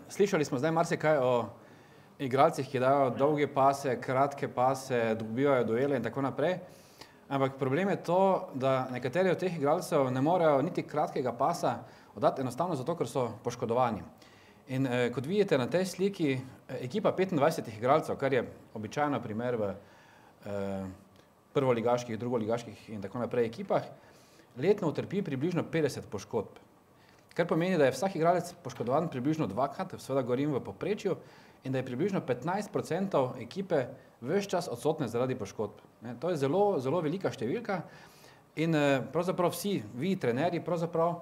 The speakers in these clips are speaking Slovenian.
Slišali smo zdaj marsikaj o igralcih, ki dajo dolge pase, kratke pase, dobivajo duele in tako naprej. Ampak problem je to, da nekateri od teh igralcev ne morejo niti kratkega pasa oddati enostavno zato, ker so poškodovani. In kot vidite na tej sliki, ekipa 25 igralcev, kar je običajno primer v prvoligaških, drugoligaških in tako naprej ekipah, letno utrpi približno 50 poškodb. Kar pomeni, da je vsak igralec poškodovan približno dvakrat, seveda govorim v povprečju, in da je približno 15% ekipe ves čas odsotne zaradi poškodb. To je zelo, zelo velika številka in pravzaprav vsi, vi, trenerji, pravzaprav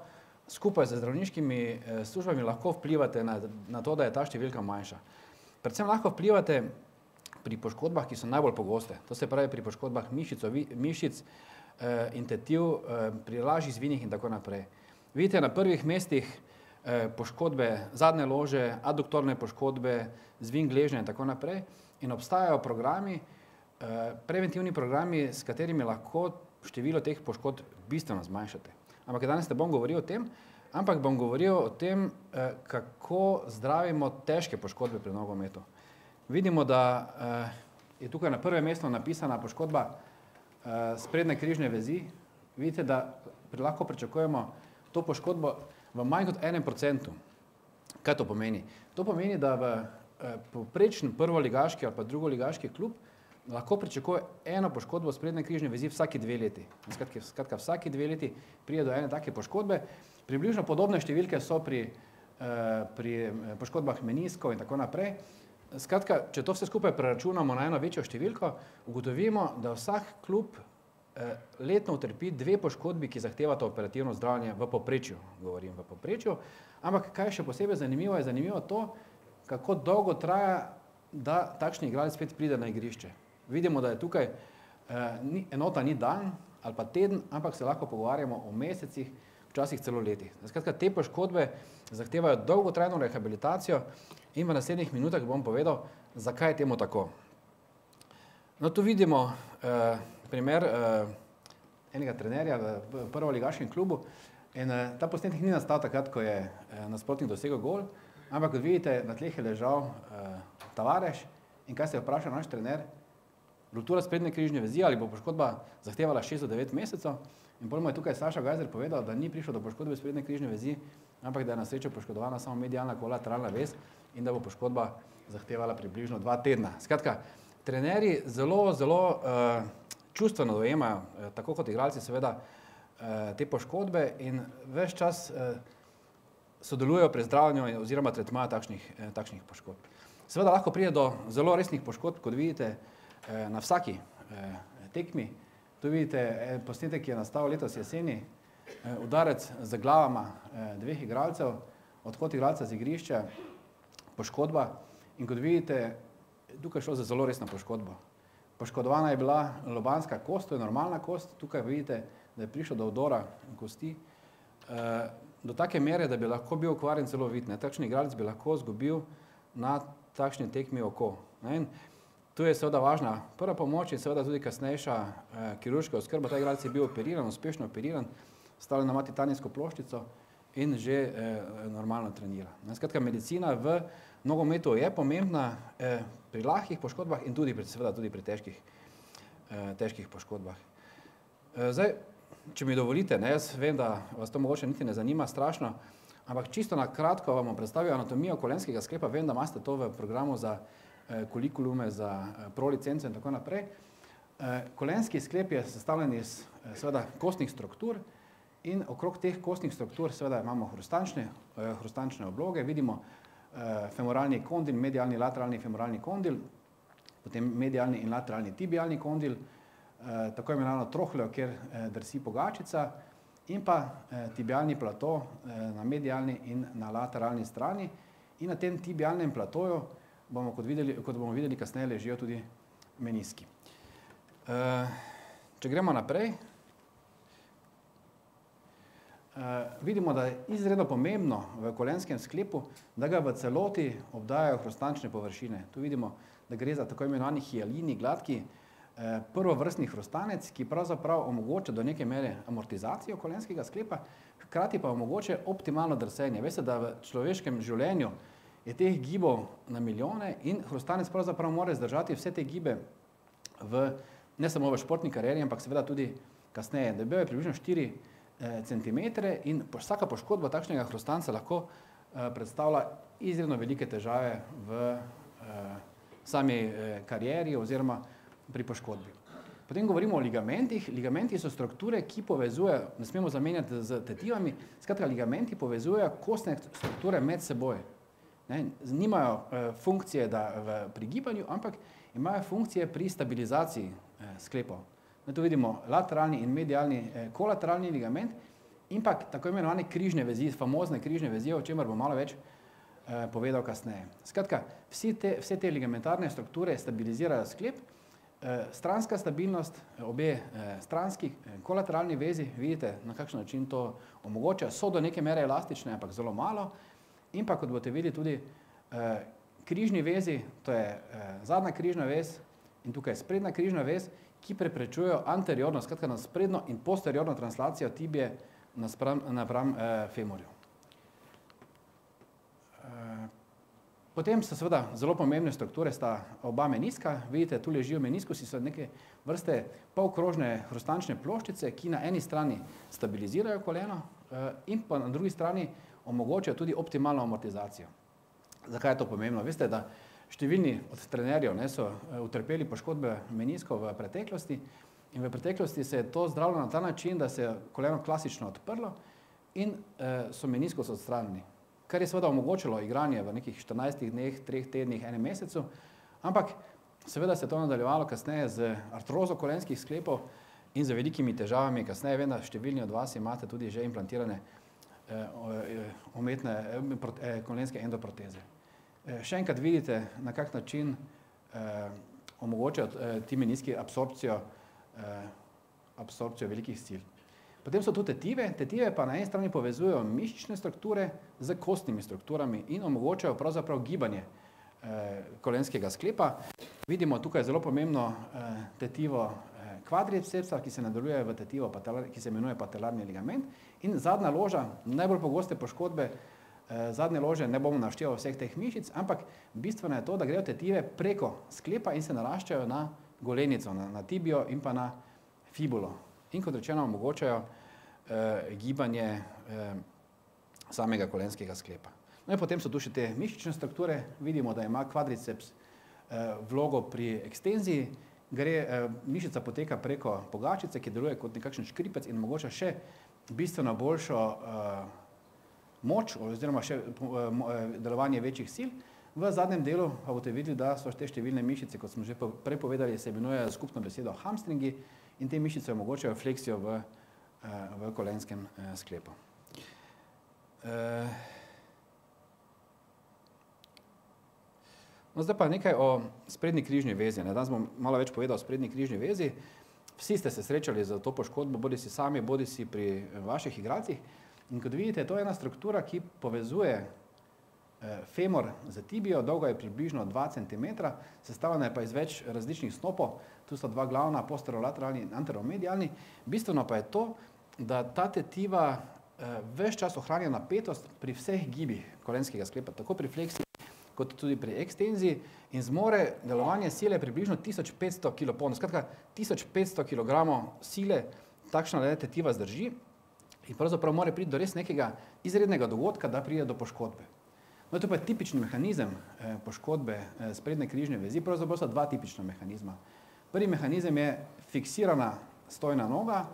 skupaj z zdravniškimi službami lahko vplivate na to, da je ta številka manjša. Predvsem lahko vplivate pri poškodbah, ki so najbolj pogoste. To se pravi pri poškodbah mišic in tetiv, pri lažjih zvinih in tako naprej. Vidite na prvih mestih poškodbe zadnje lože, aduktorne poškodbe, zvin gležnja in tako naprej. In obstajajo programi, preventivni programi, s katerimi lahko število teh poškodb bistveno zmanjšate. Ampak danes ne bom govoril o tem, ampak bom govoril o tem, kako zdravimo težke poškodbe pri nogometu. Vidimo, da je tukaj na prvem mestu napisana poškodba sprednje križne vezi. Vidite, da lahko pričakujemo to poškodbo v manj kot 1%. Kaj to pomeni? To pomeni, da v povprečen prvoligaški ali pa drugoligaški klub lahko pričakuje eno poškodbo sprednje križne vezi vsaki 2 leti. Skratka, vsaki 2 leti pride do ene take poškodbe. Približno podobne številke so pri poškodbah meniskov in tako naprej. Skratka, če to vse skupaj preračunamo na eno večjo številko, ugotovimo, da vsak klub letno utrpi 2 poškodbi, ki zahtevata operativno zdravljenje v povprečju, govorim v povprečju. Ampak kaj je še posebej zanimivo, je zanimivo to, kako dolgo traja, da takšni igralec spet pride na igrišče. Vidimo, da je tukaj enota ni dan ali pa teden, ampak se lahko pogovarjamo o mesecih, včasih celo letih. Skratka, te poškodbe zahtevajo dolgotrajno rehabilitacijo in v naslednjih minutah bom povedal, zakaj je temu tako. No, tu vidimo primer enega trenerja v prvoligaškem klubu in ta posnetek ni nastal takrat, ko je nasprotnik dosegel gol, ampak kot vidite, na tleh je ležal Tavares in kaj se je vprašal naš trener, ruptura sprednje križne vezi ali bo poškodba zahtevala 6 do 9 mesecev in potem mu je tukaj Saša Gajser povedal, da ni prišlo do poškodbe sprednje križne vezi, ampak da je na srečo poškodovana samo medialna kolateralna vez in da bo poškodba zahtevala približno 2 tedna. Skratka, trenerji zelo, zelo čustveno dojemajo, tako kot igralci seveda, te poškodbe in ves čas sodelujejo pri zdravljenju oziroma tretmaju takšnih poškodb. Seveda lahko pride do zelo resnih poškodb, kot vidite na vsaki tekmi. Tu vidite posnetek, ki je nastal letos jeseni, udarec z glavama 2 igralcev, odhod igralca z igrišča, poškodba in kot vidite, tukaj je šlo za zelo resno poškodbo. Poškodovana je bila lobanska kost, to je normalna kost, tukaj vidite, da je prišlo do vdora kosti, do take mere, da bi lahko bil okvarjen celo vid. Takšen igralec bi lahko izgubil na takšni tekmi oko. Tu je seveda važna prva pomoč in seveda tudi kasnejša kirurška oskrba. Ta igralec je bil operiran, uspešno operiran, stavljen ima titanijsko ploščico in že normalno trenira. Skratka, medicina v nogometu je pomembna pri lahkih poškodbah in seveda tudi pri težkih poškodbah. Zdaj, če mi dovolite, jaz vem, da vas to mogoče niti ne zanima strašno, ampak čisto na kratko vam bom predstavil anatomijo kolenskega sklepa. Vem, da imate to v programu za kulikulume, za prolicenco in tako naprej. Kolenski sklep je sestavljen iz seveda kostnih struktur in okrog teh kostnih struktur seveda imamo hrustančne obloge, vidimo femoralni kondil, medialni lateralni femoralni kondil, potem medialni in lateralni tibialni kondil, tako imenovano trohljo, kjer drsi pogačica in pa tibialni plato na medialni in na lateralni strani in na tem tibialnem platoju kot bomo videli kasneje, ležijo tudi meniski. Če gremo naprej, vidimo, da je izredno pomembno v kolenskem sklepu, da ga v celoti obdajajo hrustančne površine. Tu vidimo, da gre za tako imenovani hialini, gladki, prvovrstni hrustanec, ki pravzaprav omogoča do neke mere amortizacijo kolenskega sklepa, hkrati pa omogoča optimalno drsenje. Veste, da v človeškem življenju je teh gibov na milijone in hrustanec pravzaprav mora zdržati vse te gibe ne samo v športni karieri, ampak seveda tudi kasneje. Debel je približno 4 cm in vsaka poškodba takšnega hrustanca lahko predstavlja izredno velike težave v sami karieri oziroma pri poškodbi. Potem govorimo o ligamentih. Ligamenti so strukture, ki povezujejo, ne smemo zamenjati z tetivami, skratka ligamenti povezujejo kostne strukture med seboj. Nimajo funkcije pri gibanju, ampak imajo funkcije pri stabilizaciji sklepov. Tu vidimo lateralni in medialni kolateralni ligament in pa tako imenovane križne vezi, famozne križne vezi, o čemer bom malo več povedal kasneje. Skratka, vse te ligamentarne strukture stabilizirajo sklep, stranska stabilnost, obe stranski kolateralni vezi, vidite, na kakšen način to omogoča, so do neke mere elastične, ampak zelo malo. In pa, kot boste videli, tudi križni vezi, to je zadnja križna vez in tukaj sprednja križna vez, ki preprečujejo anteriorno, skratka na sprednjo in posteriorno translacijo tibije napram femorju. Potem so seveda zelo pomembne strukture, sta oba meniska, vidite, tu ležijo meniskusi, so neke vrste polkrožne hrustančne ploščice, ki na eni strani stabilizirajo koleno in pa na drugi strani omogočajo tudi optimalno amortizacijo. Zakaj je to pomembno? Veste, da številni od trenerjev so utrpeli poškodbe meniskov v preteklosti in v preteklosti se je to zdravilo na ta način, da se je koleno klasično odprlo in so meniskus odstranjeni, kar je seveda omogočilo igranje v nekih 14 dneh, 3 tednih, 1 mesecu, ampak seveda se je to nadaljevalo kasneje z artrozo kolenskih sklepov in z velikimi težavami. Kasneje vem, da številni od vas imate tudi že implantirane umetne kolenske endoproteze. Še enkrat vidite, na kak način omogočajo ti meniski absorpcijo velikih sil. Potem so tu tetive. Tetive pa na eni strani povezujejo mišične strukture z kostnimi strukturami in omogočajo pravzaprav gibanje kolenskega sklepa. Vidimo tukaj zelo pomembno tetivo kvadricepsa, ki se nadaljuje v tetivo, ki se imenuje patelarni ligament. In zadnja loža, najbolj pogoste poškodbe zadnje lože, ne bom našteval vseh teh mišic, ampak bistveno je to, da grejo tetive preko sklepa in se naraščajo na golenico, na tibijo in pa na fibulo. In kot rečeno, omogočajo gibanje samega kolenskega sklepa. No in potem so tu še te mišične strukture. Vidimo, da ima kvadriceps vlogo pri ekstenziji. Mišica poteka preko pogačice, ki deluje kot nekakšen škripec in omogoča še bistveno boljšo moč oziroma še delovanje večjih sil. V zadnjem delu pa boste videli, da so te številne mišice, kot smo že prej povedali, se imenujejo skupno besedo hamstringi in te mišice omogočajo fleksijo v kolenskem sklepu. No, zdaj pa nekaj o sprednji križni vezi. Danes bom malo več povedal o sprednji križni vezi. Vsi ste se srečali za to poškodbo, bodi si sami, bodi si pri vaših igralcih. In kot vidite, to je ena struktura, ki povezuje femor z tibijo, dolga je približno 2 cm, sestavljena je pa iz več različnih snopov. Tu sta dva glavna, posterolateralni in anteromedialni. Bistveno pa je to, da ta tetiva ves čas ohranja napetost pri vseh gibih kolenskega sklepa, tako pri fleksiji kot tudi pri ekstenziji in zmore delovanje sile približno 1500 kPa. Skratka, 1500 kg sile takšna tetiva zdrži in pravzaprav mora priti do res nekega izrednega dogodka, da pride do poškodbe. No, to pa je tipični mehanizem poškodbe sprednje križne vezi. Pravzaprav so dva tipična mehanizma. Prvi mehanizem je fiksirana stojna noga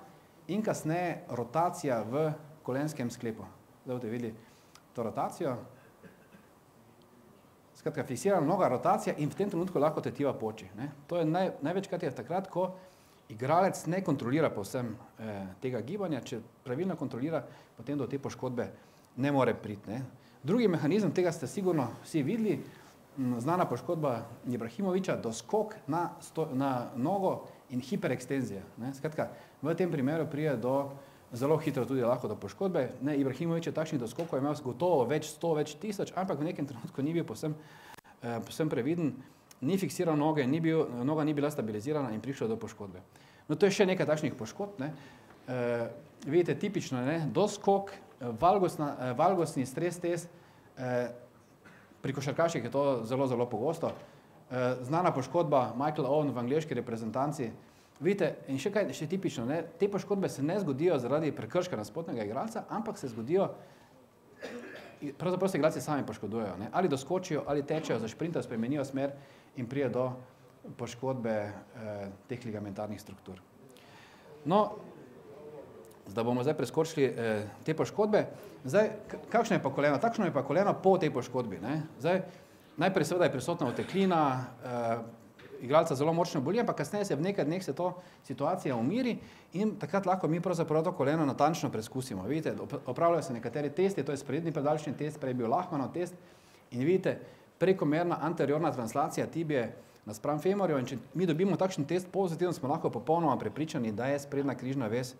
in kasneje rotacija v kolenskem sklepu. Zdaj boste videli to rotacijo. Skratka, fiksirana noga, rotacija in v tem trenutku lahko tetiva poči. To je največkrat je takrat, ko igralec ne kontrolira povsem tega gibanja. Če pravilno kontrolira, potem do te poškodbe ne more priti. Drugi mehanizem, tega ste sigurno vsi videli, znana poškodba Ibrahimovića, doskok na nogo in hiperekstenzija. Skratka, v tem primeru pride do zelo hitro tudi lahko do poškodbe. Ibrahimović je takšnih doskokov imel gotovo več 100, več 1000, ampak v nekem trenutku ni bil povsem previden, ni fiksiral noge, noga ni bila stabilizirana in prišlo do poškodbe. No, to je še nekaj takšnih poškodb. Vidite, tipično, doskok, valgosni stres test, Pri košarkaših je to zelo, zelo pogosto. Znana poškodba Michael Owen v angleški reprezentanci. Vidite, in še kaj, še tipično, ne? Te poškodbe se ne zgodijo zaradi prekrška nasprotnega igralca, ampak se zgodijo, pravzaprav se igralci sami poškodujejo, ne? Ali doskočijo, ali tečejo za šprinter, spremenijo smer in pride do poškodbe teh ligamentarnih struktur. No, zdaj bomo zdaj preskočili te poškodbe. Zdaj, kakšno je pa koleno? Takšno je pa koleno po tej poškodbi, ne? Zdaj, najprej seveda je prisotna oteklina, igralca zelo močno boli, ampak kasneje se v nekaj dneh se to situacija umiri in takrat lahko mi pravzaprav to koleno natančno preskusimo. Vidite, opravljajo se nekateri testi, to je sprednji predalčni test, prej je bil Lachmannov test in vidite, prekomerna anteriorna translacija tibije naspram femorju in če mi dobimo takšen test pozitivno, smo lahko popolnoma prepričani, da je sprednja križna vez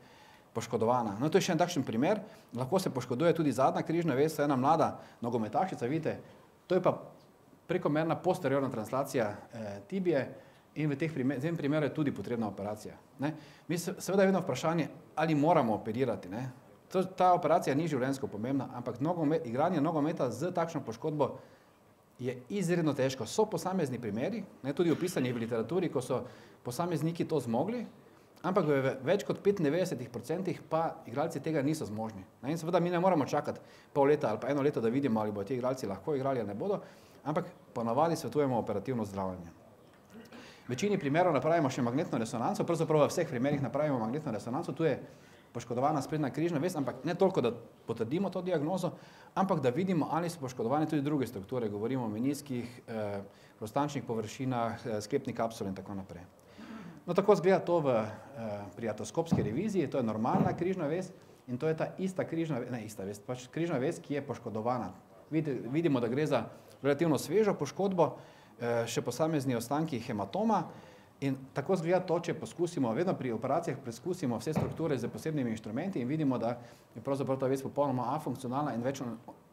poškodovana. No, to je še en takšen primer, lahko se poškoduje tudi zadnja križna vez, ena mlada nogometašica, vidite, to je pa prekomerna posteriorna translacija tibije in v tem primeru je tudi potrebna operacija. Mi seveda je vedno vprašanje, ali moramo operirati. Ta operacija ni življenjsko pomembna, ampak igranje nogometa z takšno poškodbo je izredno težko. So posamezni primeri, tudi opisani v literaturi, ko so posamezniki to zmogli, ampak v več kot 95% pa igralci tega niso zmožni. In seveda mi ne moramo čakati pol leta ali pa eno leto, da vidimo, ali bodo ti igralci lahko igrali ali ne bodo, ampak ponavadi svetujemo operativno zdravljenje. V večini primerov napravimo še magnetno resonanco, pravzaprav v vseh primerih napravimo magnetno resonanco, tu je poškodovana sprednja križna vez, ampak ne toliko, da potrdimo to diagnozo, ampak da vidimo, ali so poškodovane tudi druge strukture, govorimo o meniskih, hrustančnih površinah, sklepni kapsuli in tako naprej. No, tako izgleda to pri atoskopski reviziji, to je normalna križna vez in to je ta ista križna vez, ne ista vez, pač križna vez, ki je poškodovana. Vidimo, da gre za relativno svežo poškodbo, še posamezni ostanki hematoma in tako izgleda to, če poskusimo, vedno pri operacijah preskusimo vse strukture z posebnimi inštrumenti in vidimo, da je pravzaprav ta vez popolnoma afunkcionalna in več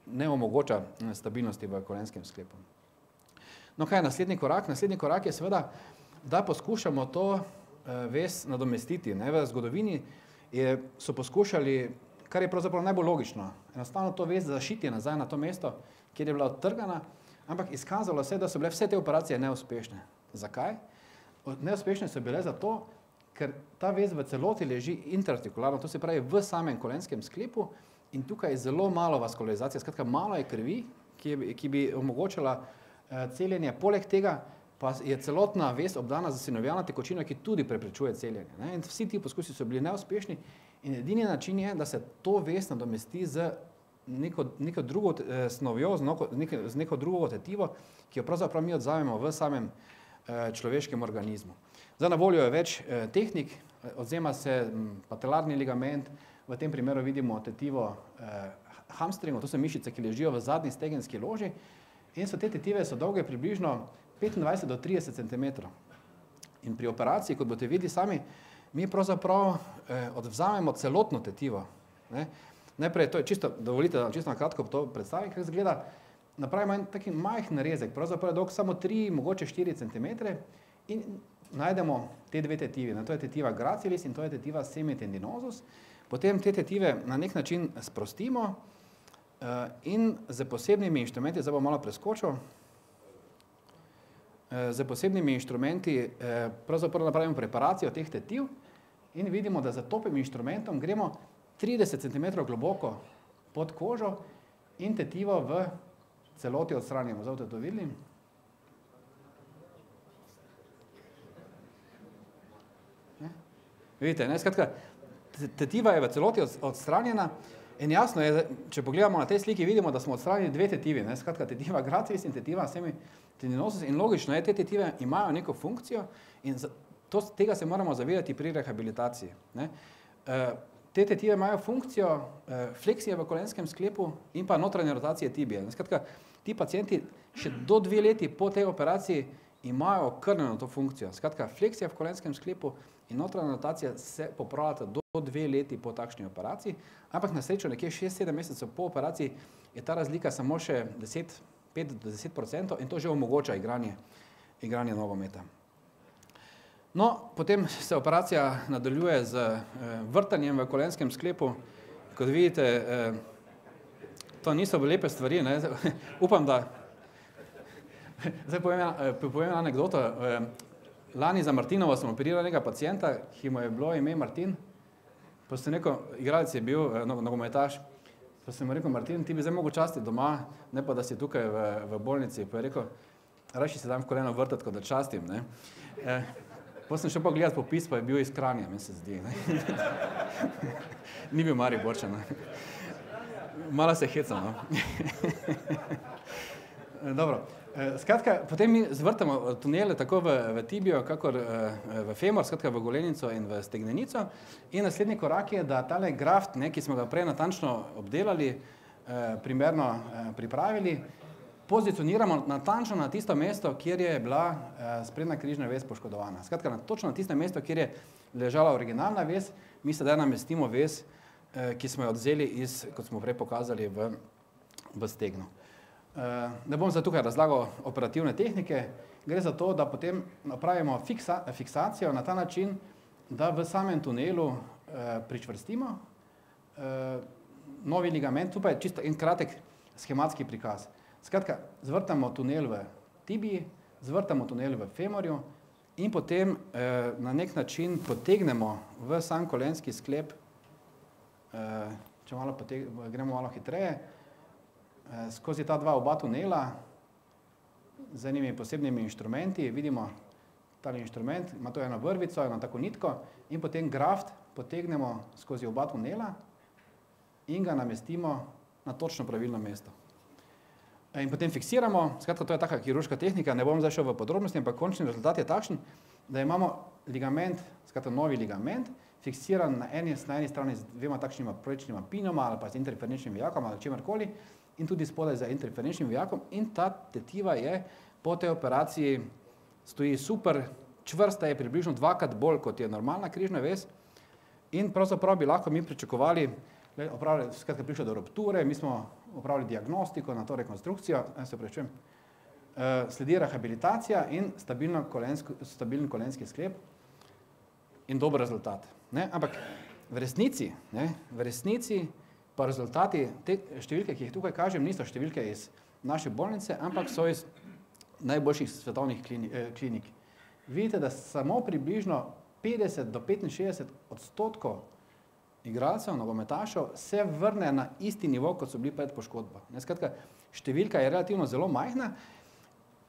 ne omogoča stabilnosti v kolenskem sklepu. No, kaj je naslednji korak? Naslednji korak je seveda, da poskušamo to vez nadomestiti. V zgodovini so poskušali, kar je pravzaprav najbolj logično, enostavno to vez zašiti nazaj na to mesto, kjer je bila odtrgana, ampak izkazalo se, da so bile vse te operacije neuspešne. Zakaj? Neuspešne so bile zato, ker ta vez v celoti leži interartikularno, to se pravi v samem kolenskem sklepu in tukaj je zelo malo vaskularizacije, skratka malo je krvi, ki bi omogočala celjenje. Poleg tega pa je celotna vez obdana z sinovialno tekočino, ki tudi preprečuje celjenje. In vsi ti poskusi so bili neuspešni in edini način je, da se to vez nadomesti z neko drugo snovjo, z neko drugo tetivo, ki jo pravzaprav mi odzamemo v samem človeškem organizmu. Zdaj na voljo je več tehnik, odzema se patelarni ligament, v tem primeru vidimo tetivo hamstringov, to so mišice, ki ležijo v zadnji stegenski loži in so te tetive so dolge približno 25 do 30 cm. In pri operaciji, kot boste videli sami, mi pravzaprav odvzamemo celotno tetivo. Najprej, to je čisto, dovolite, da vam čisto na kratko to predstavim, kako izgleda, napravimo en taki majhen narezek, pravzaprav je dolg samo 3, mogoče 4 cm in najdemo te dve tetivi. To je tetiva gracilis in to je tetiva semitendinosus. Potem te tetive na nek način sprostimo in z posebnimi inštrumenti, zdaj bom malo preskočil, z posebnimi inštrumenti pravzaprav napravimo preparacijo teh tetiv in vidimo, da za topim inštrumentom gremo 30 cm globoko pod kožo in tetivo v celoti odstranimo. Zdaj boste to videli. Vidite, skratka, tetiva je v celoti odstranjena in jasno je, če pogledamo na tej sliki, vidimo, da smo odstranili dve tetivi. Skratka, tetiva gracilis in tetiva semitendinosus in logično je, te tetive imajo neko funkcijo in tega se moramo zavedati pri rehabilitaciji. Te tetive imajo funkcijo fleksije v kolenskem sklepu in pa notranje rotacije tibije. Skratka, ti pacienti še do 2 leti po tej operaciji imajo okrnjeno to funkcijo. Skratka, fleksija v kolenskem sklepu in notranja rotacija se popravljata do 2 leti po takšni operaciji, ampak na srečo nekje 6-7 mesecev po operaciji je ta razlika samo še 5 do 10% in to že omogoča igranje nogometa. No, potem se operacija nadaljuje z vrtanjem v kolenskem sklepu. Kot vidite, to niso lepe stvari. Upam, Zdaj povem anekdoto. Lani za Martinovo sem operiral nekega pacienta, ki mu je bilo ime Martin. Pa sem rekel, igralec je bil nogometaš. Pa sem mu rekel, Martin, ti bi zdaj mogel častiti doma, ne pa da si tukaj v bolnici. Pa je rekel, rajši se dam v koleno vrtati, kot da častim. Potem sem šel pa gledati popis, pa je bil iz Kranja, meni se zdi. Ni bil Mariborčan. Malo se hecam. Dobro. Skratka, potem mi zvrtamo tunele tako v tibijo, kakor v femor, skratka v golenico in v stegnenico. In naslednji korak je, da tale graft, ki smo ga prej natančno obdelali, primerno pripravili, pozicioniramo natančno na tisto mesto, kjer je bila sprednja križna vez poškodovana. Skratka, točno na tisto mesto, kjer je ležala originalna vez, mi sedaj namestimo vez, ki smo jo odzeli iz, kot smo prej pokazali, v stegno. Ne bom zdaj tukaj razlagal operativne tehnike, gre za to, da potem napravimo fiksacijo na ta način, da v samem tunelu pričvrstimo novi ligament, tu pa je čisto en kratek schematski prikaz. Skratka, zvrtamo tunel v tibiji, zvrtamo tunel v femorju in potem na nek način potegnemo v sam kolenski sklep, če gremo malo hitreje, skozi ta oba tunela z enimi posebnimi inštrumenti, vidimo tale inštrument, ima to eno vrvico, eno tako nitko in potem graft potegnemo skozi oba tunela in ga namestimo na točno pravilno mesto. In potem fiksiramo, skratka, to je taka kirurška tehnika, ne bom zdaj šel v podrobnosti, ampak končni rezultat je takšen, da imamo ligament, skratka novi ligament, fiksiran na eni strani z dvema takšnima proječnima pinoma ali pa z interferenčnim vijakom ali čemarkoli in tudi spodaj za interferenčnim vijakom in ta tetiva je po tej operaciji stoji super, čvrsta je približno dvakrat bolj, kot je normalna križna vez in pravzaprav bi lahko mi pričakovali, skratka prišlo do rupture, mi smo opravili diagnostiko na to rekonstrukcijo, sledi rehabilitacija in stabilen kolenski sklep in dober rezultat. Ampak v resnici pa rezultati, te številke, ki jih tukaj kažem, niso številke iz naše bolnice, ampak so iz najboljših svetovnih klinik. Vidite, da samo približno 50 do 65% igralcev, nogometašev se vrne na isti nivo, kot so bili pred poškodbo. Skratka, številka je relativno zelo majhna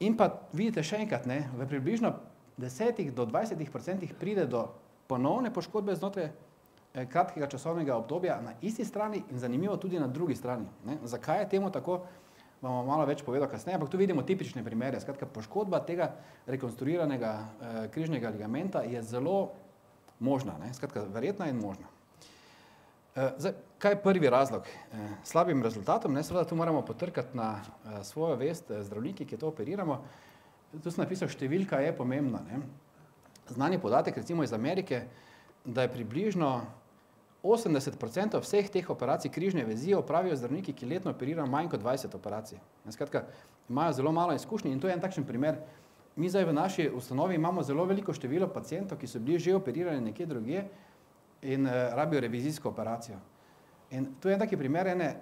in pa vidite še enkrat, v približno 10 do 20% pride do ponovne poškodbe znotraj kratkega časovnega obdobja na isti strani in zanimivo tudi na drugi strani. Zakaj je temu tako, bomo malo več povedal kasneje, ampak tu vidimo tipične primere. Skratka, poškodba tega rekonstruiranega križnega ligamenta je zelo možna, skratka, verjetna in možna. Zdaj, kaj je prvi razlog slabim rezultatom? Seveda tu moramo potrkati na svojo vest zdravniki, ki to operiramo. Tu sem napisal, številka je pomembna. Znani podatek, recimo iz Amerike, da je približno 80% vseh teh operacij križne vezi opravijo zdravniki, ki letno operirajo manj kot 20 operacij. Skratka, imajo zelo malo izkušnje in to je en takšen primer. Mi zdaj v naši ustanovi imamo zelo veliko število pacientov, ki so bili že operirani nekje drugje in rabijo revizijsko operacijo. In tu je en taki primer ene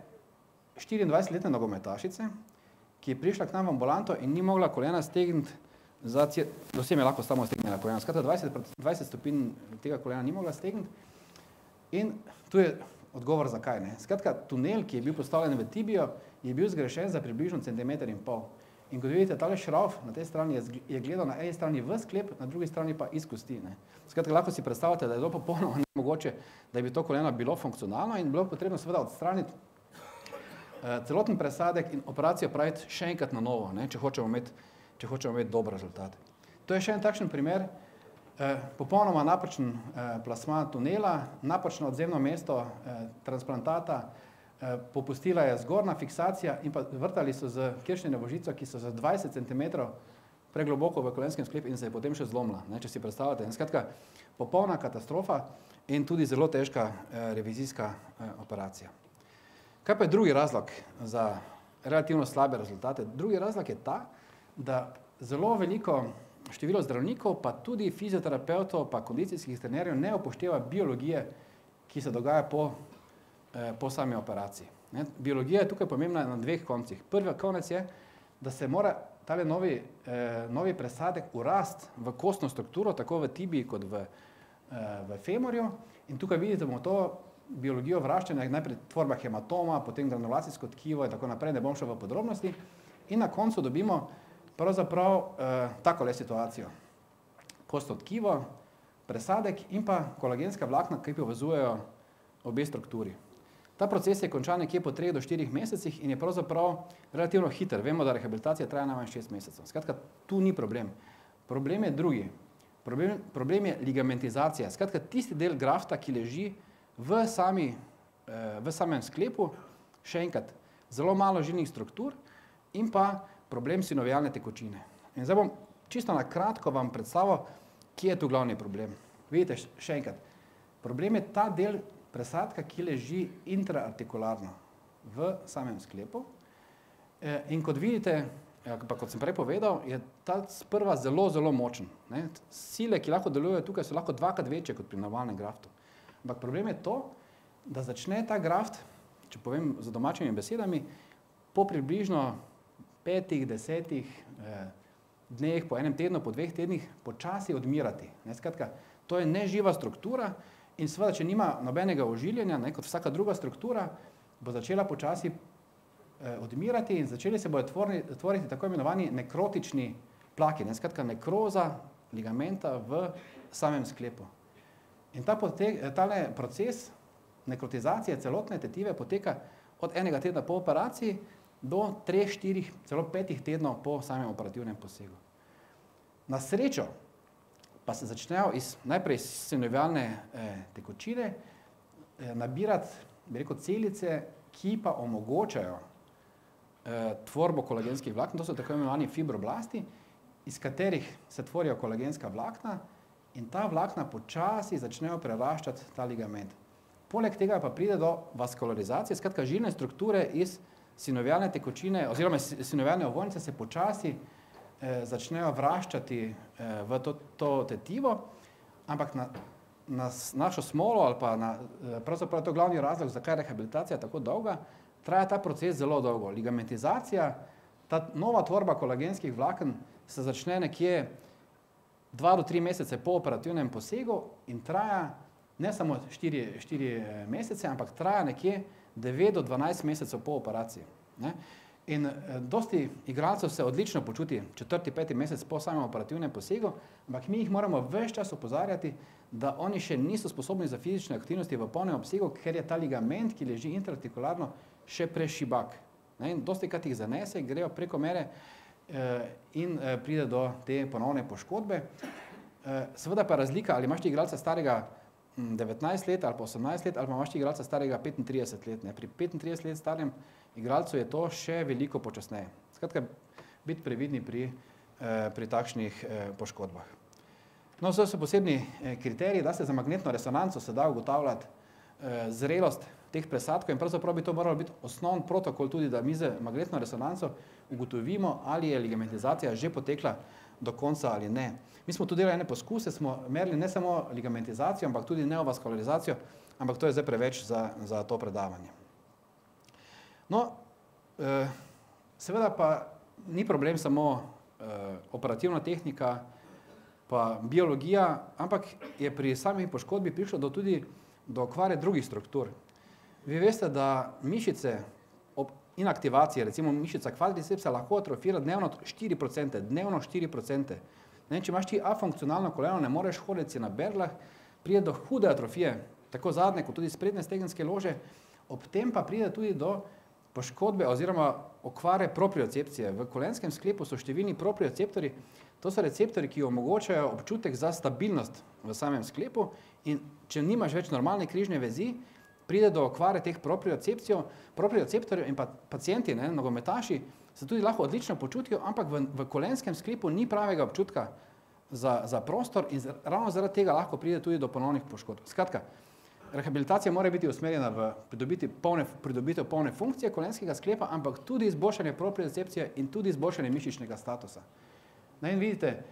24-letne nogometašice, ki je prišla k nam v ambulanto in ni mogla kolena stegniti, do vsem je lahko samo stegnila kolena. Skratka, 20 stopinj tega kolena ni mogla stegniti. In tu je odgovor zakaj. Skratka, tunel, ki je bil postavljen v tibijo, je bil zgrešen za približno 1,5 cm. In kot vidite, tale šravf na tej strani je gledal na eni strani v sklep, na drugi strani pa iz kosti. Skratka, lahko si predstavljate, da je to popolnoma nemogoče, da bi to koleno bilo funkcionalno in bilo potrebno seveda odstraniti celoten presadek in operacijo praviti še enkrat na novo, če hočemo imeti dober rezultat. To je še en takšen primer, popolnoma napačen plasma tunela, napačno odzemno mesto transplantata, popustila je zgornja fiksacija in pa vrtali so z kiršnjeno božico, ki so za 20 cm pregloboko v kolenskem sklepu in se je potem še zlomila, če si predstavljate. Skratka, popolna katastrofa in tudi zelo težka revizijska operacija. Kaj pa je drugi razlog za relativno slabe rezultate? Drugi razlog je ta, da zelo veliko število zdravnikov, pa tudi fizioterapevtov, pa kondicijskih trenerjev ne upošteva biologije, ki se dogaja po sami operaciji. Biologija je tukaj pomembna na dveh koncih. Prvi konec je, da se mora tale novi presadek urast v kostno strukturo, tako v tibiji kot v femorju. In tukaj vidite to biologijo vraščanja, najprej tvorba hematoma, potem granulacijsko tkivo in tako naprej, ne bom šel v podrobnosti. In na koncu dobimo pravzaprav takole situacijo. Kostno tkivo, presadek in pa kolagenska vlakna, ki povezujejo obe strukturi. Ta proces je končan nekje po 3 do 4 mesecih in je pravzaprav relativno hiter. Vemo, da rehabilitacija traja najmanj 6 mesecev. Skratka, tu ni problem. Problem je drugi. Problem je ligamentizacija. Skratka, tisti del grafta, ki leži v samem sklepu, še enkrat, zelo malo žilnih struktur in pa problem sinovialne tekočine. In zdaj bom čisto na kratko vam predstavil, kje je tu glavni problem. Vidite, še enkrat, problem je ta del presadka, ki leži intraartikularno v samem sklepu. In kot vidite, pa kot sem prej povedal, je ta sprva zelo, zelo močen. Sile, ki lahko delujejo tukaj, so lahko 2-krat večje kot pri normalnem graftu. Ampak problem je to, da začne ta graft, če povem z domačimi besedami, po približno 5-10 dneh, po enem tednu, po 2 tednih, počasi odmirati. Skratka, to je neživa struktura in seveda, če nima nobenega ožiljenja, kot vsaka druga struktura, bo začela počasi odmirati in začeli se bodo tvoriti tako imenovani nekrotični plaki, skratka nekroza ligamenta v samem sklepu. In tale proces nekrotizacije celotne tetive poteka od 1 tedna po operaciji do 3, 4, celo 5 tednov po samem operativnem posegu. Na srečo pa se začnejo najprej iz sinovialne tekočine nabirati, bi rekel, celice, ki pa omogočajo tvorbo kolagenskih vlaken, to so tako imenovani fibroblasti, iz katerih se tvorijo kolagenska vlakna in ta vlakna počasi začnejo preraščati ta ligament. Poleg tega pa pride do vaskularizacije, skratka žilne strukture iz sinovialne tekočine oziroma sinovialne ovojnice se počasi začnejo vraščati v to tetivo, ampak na našo smolo ali pa pravzaprav je to glavni razlog, zakaj je rehabilitacija tako dolga, traja ta proces zelo dolgo. Ligamentizacija, ta nova tvorba kolagenskih vlaken se začne nekje 2 do 3 mesece po operativnem posegu in traja ne samo 4 mesece, ampak traja nekje 9 do 12 mesecev po operaciji. In dosti igralcev se odlično počuti 4. 5. mesec po samem operativnem posegu, ampak mi jih moramo ves čas opozarjati, da oni še niso sposobni za fizične aktivnosti v polnem obsegu, ker je ta ligament, ki leži intraartikularno, še prešibak. In dosti krat jih zanese, grejo preko mere in pride do te ponovne poškodbe. Seveda pa razlika, ali imaš ti igralca starega 19 let ali pa 18 let, ali pa imaš ti igralca starega 35 let. Pri 35 let starem igralcu je to še veliko počasneje. Skratka, biti previdni pri takšnih poškodbah. No, so posebni kriteriji, da se za magnetno resonanco se da ugotavljati zrelost teh presadkov in pravzaprav bi to moralo biti osnovni protokol tudi, da mi z magnetno resonanco ugotovimo, ali je ligamentizacija že potekla do konca ali ne. Mi smo tu delali ene poskuse, smo merili ne samo ligamentizacijo, ampak tudi neovaskularizacijo, ampak to je zdaj preveč za to predavanje. No, seveda pa ni problem samo operativna tehnika, pa biologija, ampak je pri sami poškodbi prišlo tudi do okvare drugih struktur. Vi veste, da mišice ob inaktivaciji, recimo mišica kvadricepsa, lahko atrofira dnevno 4%. Če imaš ti afunkcionalno koleno, ne moreš hoditi na berglah, pride do hude atrofije, tako zadnje kot tudi sprednje stegenske lože, ob tem pa pride tudi do poškodbe oziroma okvare propriocepcije. V kolenskem sklepu so številni proprioceptori, to so receptori, ki omogočajo občutek za stabilnost v samem sklepu in če nimaš več normalne križne vezi, pride do okvare teh proprioceptorjev in pa pacienti, nogometaši, se tudi lahko odlično počutijo, ampak v kolenskem sklepu ni pravega občutka za prostor in ravno zaradi tega lahko pride tudi do ponovnih poškodb. Skratka, rehabilitacija mora biti usmerjena v pridobitev polne funkcije kolenskega sklepa, ampak tudi izboljšanje propriocepcije in tudi izboljšanje mišičnega statusa. In vidite,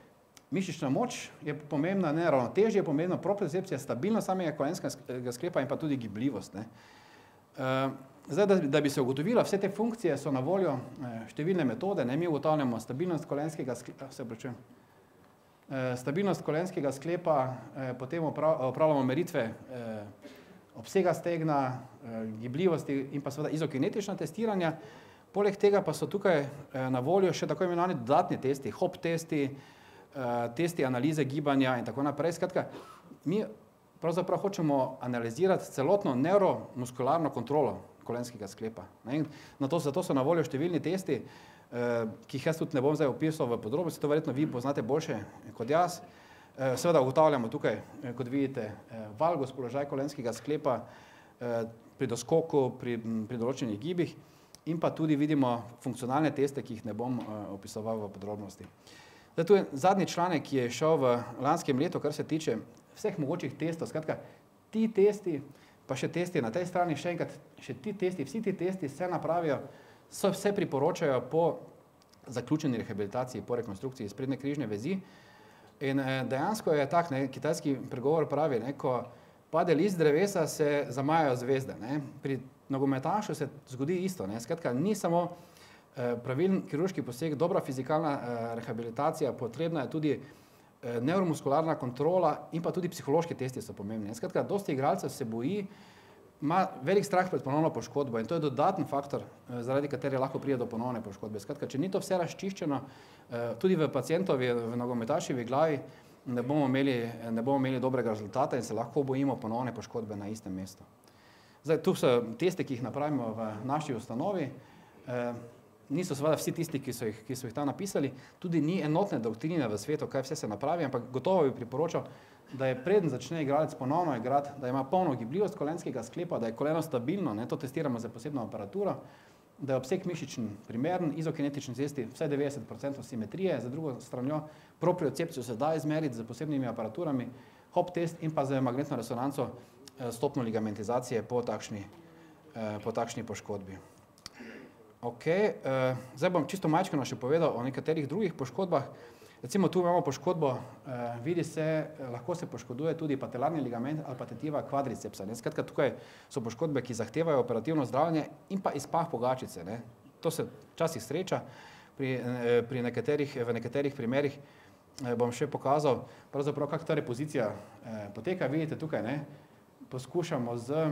mišična moč je pomembna, ravnotežje je pomembno, propriocepcija, stabilnost samega kolenskega sklepa in pa tudi gibljivost. Zdaj, da bi se ugotovilo, vse te funkcije so na voljo številne metode, ne, mi ugotavljamo stabilnost kolenskega sklepa, potem opravljamo meritve obsega stegna, gibljivosti in pa seveda izokinetična testiranja. Poleg tega pa so tukaj na voljo še tako imenovani dodatni testi, HOP testi, testi analize gibanja in tako naprej. Skratka, mi pravzaprav hočemo analizirati celotno neuromuskularno kontrolo kolenskega sklepa. Zato so na voljo številni testi, ki jih jaz tudi ne bom zdaj opisal v podrobnosti, to verjetno vi poznate boljše kot jaz. Seveda ugotavljamo tukaj, kot vidite, valgus, položaj kolenskega sklepa pri doskoku, pri določenih gibih in pa tudi vidimo funkcionalne teste, ki jih ne bom opisoval v podrobnosti. Zdaj, tu je zadnji članek, ki je šel v lanskem letu, kar se tiče vseh mogočih testov. Skratka, ti testi, pa še testi na tej strani, še enkrat, vsi ti testi se napravijo, se priporočajo po zaključeni rehabilitaciji, po rekonstrukciji sprednje križne vezi. In dejansko je tak, kitajski pregovor pravi, ko pade list drevesa, se zamajajo zvezde. Pri nogometašu se zgodi isto. Skratka, ni samo pravilen kirurški poseg, dobra fizikalna rehabilitacija, potrebna je tudi neuromuskularna kontrola in pa tudi psihološki testi so pomembni. Skratka, dosti igralcev se boji, ima velik strah pred ponovno poškodbo in to je dodaten faktor, zaradi katerega lahko pride do ponovne poškodbe. Skratka, če ni to vse razčiščeno, tudi v pacientovi, v nogometaševi glavi, ne bomo imeli dobrega rezultata in se lahko bojimo ponovne poškodbe na istem mestu. Zdaj, tu so testi, ki jih napravimo v naši ustanovi. Niso seveda vsi tisti, ki so jih tam napisali, tudi ni enotne doktrine v svetu, kaj vse se napravi, ampak gotovo bi priporočal, da je preden začne igralec ponovno igrati, da ima polno gibljivost kolenskega sklepa, da je koleno stabilno, to testiramo za posebno aparaturo, da je obseg mišičen primeren, izokinetični testi vsaj 90% simetrije, za drugo stranjo propriocepcijo se da izmeriti z posebnimi aparaturami, HOP test in pa z magnetno resonanco stopno ligamentizacije po takšni poškodbi. Zdaj bom čisto majčkeno še povedal o nekaterih drugih poškodbah. Recimo tu imamo poškodbo, vidi se, lahko se poškoduje tudi patelarni ligament ali pa tetiva kvadricepsa. Skratka, tukaj so poškodbe, ki zahtevajo operativno zdravljenje in pa izpah pogačice. To se včasih sreča, v nekaterih primerih bom še pokazal, pravzaprav kako ta repozicija poteka. Vidite tukaj, poskušamo z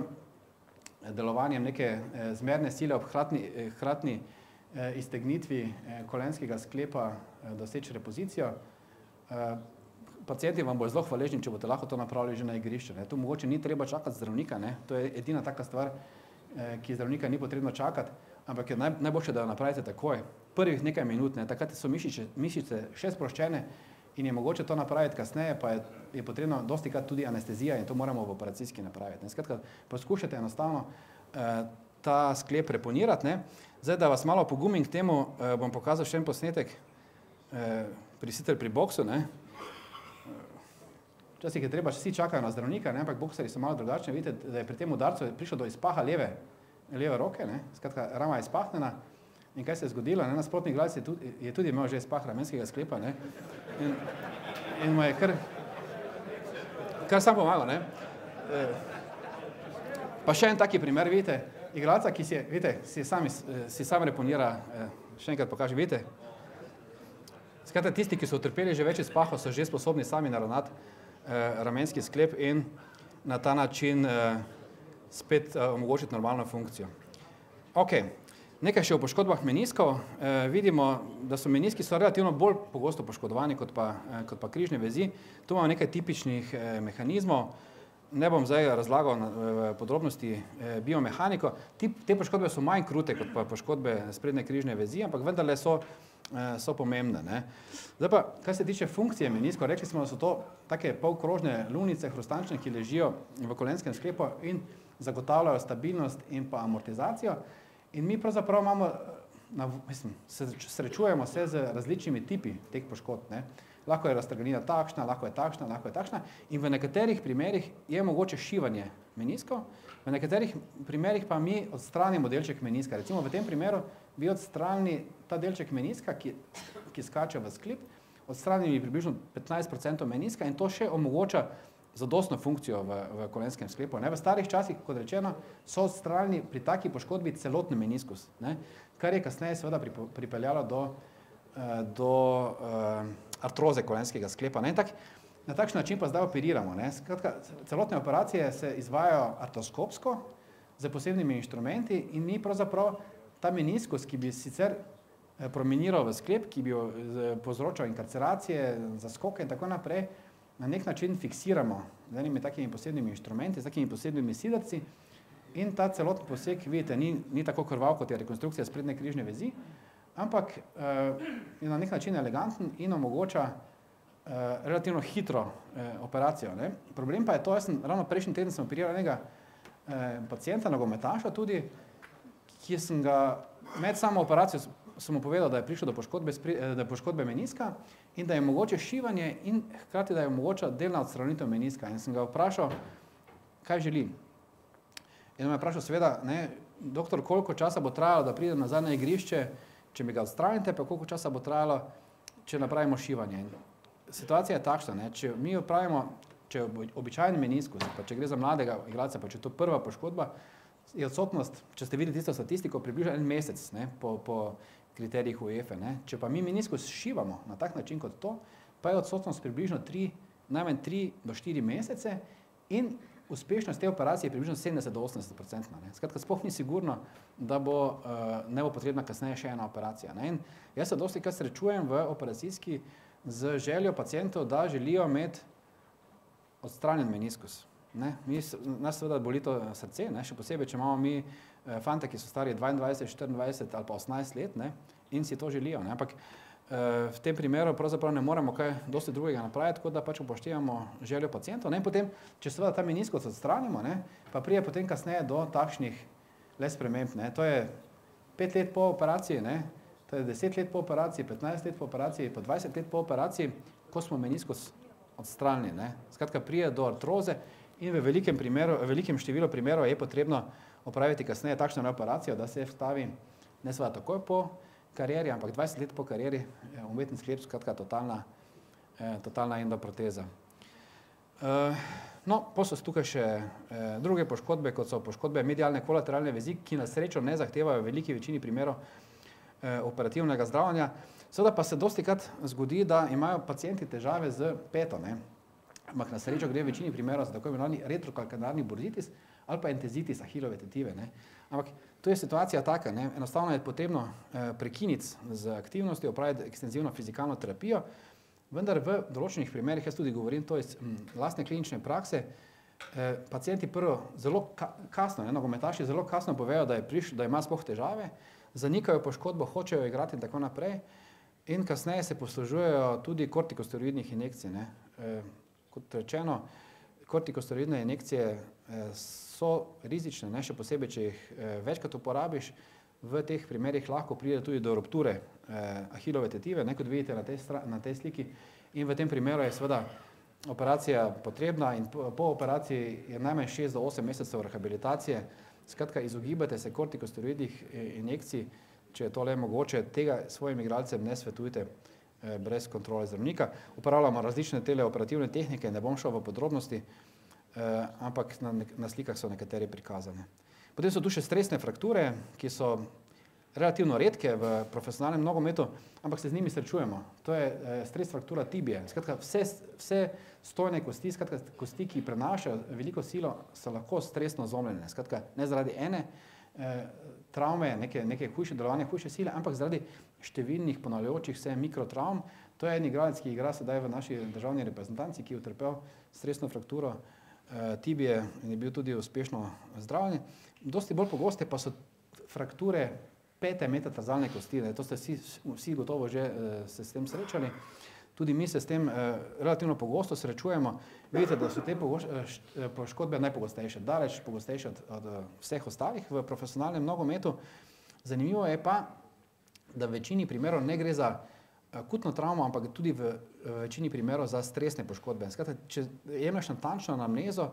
delovanjem neke zmerne sile ob hkratni iztegnitvi kolenskega sklepa doseči repozicijo. Pacienti vam bodo zelo hvaležni, če boste lahko to napravili že na igrišču. Tu mogoče ni treba čakati zdravnika, to je edina taka stvar, ki zdravnika ni potrebno čakati, ampak je najboljše, da jo napravite takoj. Prvih nekaj minut, takrat so mišice še sproščene in je mogoče to napraviti kasneje, pa je potrebno dostikrat tudi anestezija in to moramo v operacijski napraviti. Skratka, poskušajte enostavno ta sklep reponirati. Zdaj, da vas malo pogumim k temu, bom pokazal še en posnetek, sicer pri boksu. Včasih je treba, vsi čakajo na zdravnika, ampak bokseri so malo drugačni. Vidite, da je pri tem udarcu prišlo do izpaha leve roke, skratka, rama je izpahnjena. In kaj se je zgodilo? Nasprotni igralec je tudi imel že izpah ramenskega sklepa in mu je kar sam pomagal. Pa še en taki primer, vidite, igralca, ki si sam reponira, še enkrat pokažem, vidite. Skratka, tisti, ki so utrpeli že več izpahov, so že sposobni sami naravnati ramenski sklep in na ta način spet omogočiti normalno funkcijo. Nekaj še o poškodbah meniskov. Vidimo, da so meniski relativno bolj pogosto poškodovani kot pa križne vezi. Tu imamo nekaj tipičnih mehanizmov. Ne bom zdaj razlagal v podrobnosti biomehaniko. Te poškodbe so manj krute kot pa poškodbe sprednje križne vezi, ampak vendarle so pomembne. Zdaj pa, kaj se tiče funkcije meniskov, rekli smo, da so to take polkrožne lunice, hrustančne, ki ležijo v kolenskem sklepu in zagotavljajo stabilnost in pa amortizacijo. In mi pravzaprav srečujemo se z različnimi tipi teh poškodb. Lahko je raztrganina takšna, lahko je takšna in v nekaterih primerih je mogoče šivanje meniskov, v nekaterih primerih pa mi odstranimo delček meniska. Recimo v tem primeru bi odstranili ta delček meniska, ki skače v sklep, odstranili približno 15% meniska in to še omogoča zadostno funkcijo v kolenskem sklepu. Ne? V starih časih, kot rečeno, so odstranili pri taki poškodbi celotni meniskus, ne? Kar je kasneje seveda pripeljalo do artroze kolenskega sklepa. Ne? Na takšen način pa zdaj operiramo. Ne? Skratka, celotne operacije se izvajajo artroskopsko, z posebnimi inštrumenti in mi pravzaprav ta meniskus, ki bi sicer promeniral v sklep, ki bi povzročal inkarceracije, zaskoke in tako naprej, na nek način fiksiramo z enimi takimi posebnimi inštrumenti, z takimi posebnimi sidarci in ta celotni poseg, vidite, ni tako krvav, kot je rekonstrukcija sprednje križne vezi, ampak je na nek način eleganten in omogoča relativno hitro operacijo. Ne? Problem pa je to, jaz sem ravno prejšnji teden sem operiral enega pacienta, nogometaša tudi, ki sem ga med samo operacijo sem mu povedal, da je prišlo do poškodbe meniska in da je mogoče šivanje in hkrati, da je mogoča delna odstranitev meniska. In sem ga vprašal, kaj želi. In me je vprašal, seveda, ne, doktor, koliko časa bo trajalo, da pride nazaj na igrišče, če mi ga odstranite, pa koliko časa bo trajalo, če napravimo šivanje. In situacija je takšna, ne, če mi opravimo, če je običajen meniskus, pa če gre za mladega igralca, pa če je to prva poškodba, je odsotnost, če ste videli tisto statistiko, približno 1 mesec, ne, po kriterijih UEFA. Ne. Če pa mi meniskus šivamo na tak način kot to, pa je odsotnost približno najmanj 3 do 4 mesece in uspešnost te operacije je približno 70 do 80%. Ne. Skratka, sploh ni sigurno, da ne bo potrebna kasneje še ena operacija. Ne. In jaz se dosti krat srečujem v operacijski z željo pacientov, da želijo imeti odstranjen meniskus. Nas seveda boli to srce, ne? Še posebej, če imamo mi fante, ki so stari 22, 24 ali pa 18 let, ne? In si to želijo. Ne? Ampak v tem primeru pravzaprav ne moremo kaj dosti drugega napraviti, kot da pač upoštevamo željo pacientov. Ne? In potem, če seveda ta meniskus odstranimo, ne? Pa prije potem kasneje do takšnih le sprememb. Ne? To je 5 let po operaciji, ne? To je 10 let po operaciji, 15 let po operaciji, po 20 let po operaciji, ko smo meniskus odstranili. Ne? Skratka, prije do artroze in v velikem številu primerov je potrebno opraviti kasneje takšno operacijo, da se vstavi ne seveda takoj po karieri, ampak 20 let po karieri umetni sklep, skratka totalna endoproteza. No, potem so tukaj še druge poškodbe, kot so poškodbe medialne kolateralne vezi, ki na srečo ne zahtevajo v veliki večini primerov operativnega zdravljenja. Seveda pa se dostikrat zgodi, da imajo pacienti težave z peto, ne? Ampak na srečo gre v večini primerov za tako imenovani retrokalkanarni burzitis ali pa entezitis ahilove tetive. Ne? Ampak to je situacija taka, ne? Enostavno je potrebno prekiniti z aktivnostjo, opraviti ekstenzivno fizikalno terapijo, vendar v določenih primerih, jaz tudi govorim to iz lastne klinične prakse, pacienti prvo zelo kasno, nogometaši zelo kasno povejo, da ima sploh težave, zanikajo poškodbo, hočejo igrati in tako naprej in kasneje se poslužujejo tudi kortikosteroidnih injekcij. Ne? Kot rečeno, kortikosteroidne injekcije so rizične, ne? Še posebej, če jih večkrat uporabiš, v teh primerih lahko pride tudi do rupture ahilove tetive, ne? Kot vidite na tej sliki. In v tem primeru je seveda operacija potrebna in po operaciji je najmanj 6 do 8 mesecev rehabilitacije. Skratka, izogibajte se kortikosteroidnih injekcij, če je to le mogoče, tega svojim igralcem ne svetujte brez kontrole zdravnika. Uporabljamo različne teleoperativne tehnike, ne bom šel v podrobnosti, ampak na slikah so nekatere prikazane. Potem so tu še stresne frakture, ki so relativno redke v profesionalnem nogometu, ampak se z njimi srečujemo. To je stres fraktura tibije. Skratka, vse stojne kosti, skratka, kosti, ki prenašajo veliko silo, so lahko stresno zlomljene. Skratka, ne zaradi ene travme, neke hujše delovanje, hujše sile, ampak zaradi številnih ponavljajočih se mikrotravm. To je en igralec, ki igra sedaj v naši državni reprezentanci, ki je utrpel stresno frakturo tibije in je bil tudi uspešno zdravljen. Dosti bolj pogoste pa so frakture 5. metatarzalne kosti. To ste vsi gotovo že se s tem srečali. Tudi mi se s tem relativno pogosto srečujemo. Vidite, da so te poškodbe najpogostejše, daleč pogostejše od vseh ostalih v profesionalnem nogometu. Zanimivo je pa, da v večini primerov ne gre za akutno travmo, ampak tudi v večini primerov za stresne poškodbe. Skratka, če jemlješ natančno anamnezo,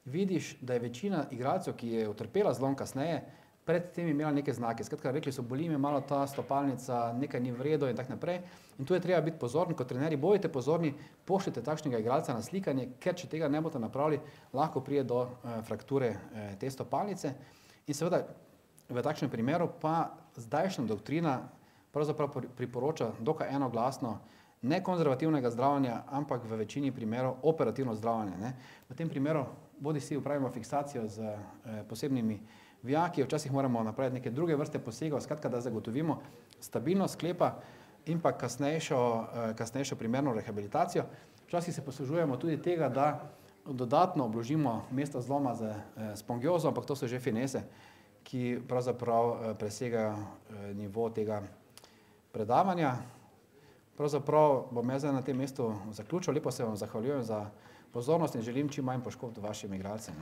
vidiš, da je večina igralcev, ki je utrpela zlom kasneje, predtem imela neke znake. Skratka, rekli so, boli me malo ta stopalnica, nekaj ni v redu in tako naprej. In tu je treba biti pozorni, kot trenerji, bodite pozorni, pošljite takšnega igralca na slikanje, ker če tega ne boste napravili, lahko pride do frakture te stopalnice. In seveda v takšnem primeru pa zdajšnja doktrina pravzaprav priporoča dokaj enoglasno ne konzervativnega zdravljenja, ampak v večini primerov operativno zdravljenje. Ne. V tem primeru bodisi upravimo fiksacijo z posebnimi vijaki, včasih moramo napraviti neke druge vrste posegov, skratka, da zagotovimo stabilnost sklepa in pa kasnejšo primerno rehabilitacijo. Včasih se poslužujemo tudi tega, da dodatno obložimo mesto zloma z spongiozo, ampak to so že finese, ki pravzaprav presegajo nivo tega predavanja. Pravzaprav bom jaz zdaj na tem mestu zaključil. Lepo se vam zahvaljujem za pozornost in želim čim manj poškodb vašim igralcem.